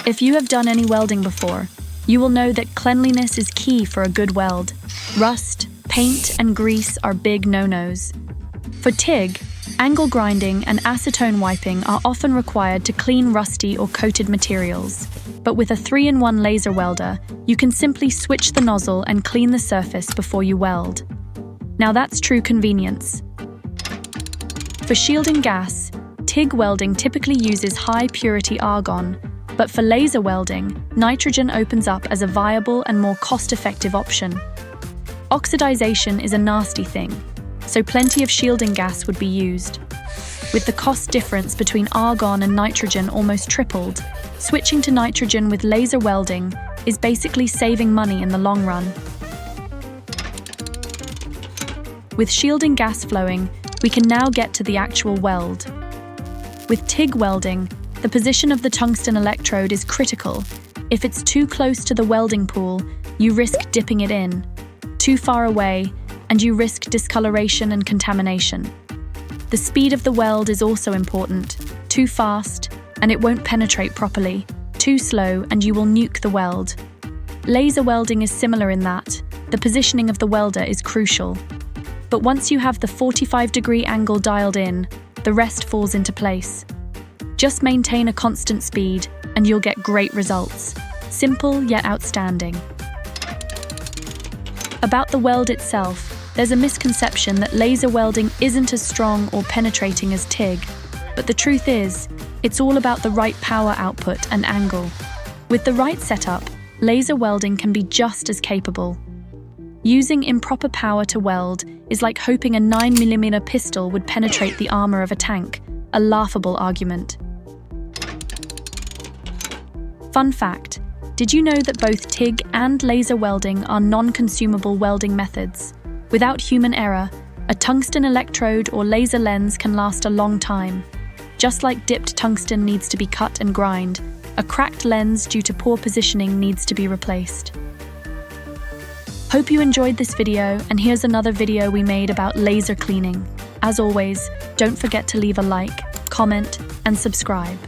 If you have done any welding before, you will know that cleanliness is key for a good weld. Rust, paint, and grease are big no-nos. For TIG, angle grinding and acetone wiping are often required to clean rusty or coated materials. But with a 3-in-1 laser welder, you can simply switch the nozzle and clean the surface before you weld. Now that's true convenience. For shielding gas, TIG welding typically uses high-purity argon, but for laser welding, nitrogen opens up as a viable and more cost-effective option. Oxidization is a nasty thing, so plenty of shielding gas would be used. With the cost difference between argon and nitrogen almost tripled, switching to nitrogen with laser welding is basically saving money in the long run. With shielding gas flowing, we can now get to the actual weld. With TIG welding, the position of the tungsten electrode is critical. If it's too close to the welding pool, you risk dipping it in. Too far away, and you risk discoloration and contamination. The speed of the weld is also important. Too fast, and it won't penetrate properly. Too slow, and you will nuke the weld. Laser welding is similar in that the positioning of the welder is crucial. But once you have the 45-degree angle dialed in, the rest falls into place. Just maintain a constant speed, and you'll get great results. Simple yet outstanding. About the weld itself, there's a misconception that laser welding isn't as strong or penetrating as TIG, but the truth is, it's all about the right power output and angle. With the right setup, laser welding can be just as capable. Using improper power to weld is like hoping a 9mm pistol would penetrate the armor of a tank, a laughable argument. Fun fact, did you know that both TIG and laser welding are non-consumable welding methods? Without human error, a tungsten electrode or laser lens can last a long time. Just like dipped tungsten needs to be cut and grind, a cracked lens due to poor positioning needs to be replaced. Hope you enjoyed this video, and here's another video we made about laser cleaning. As always, don't forget to leave a like, comment, and subscribe.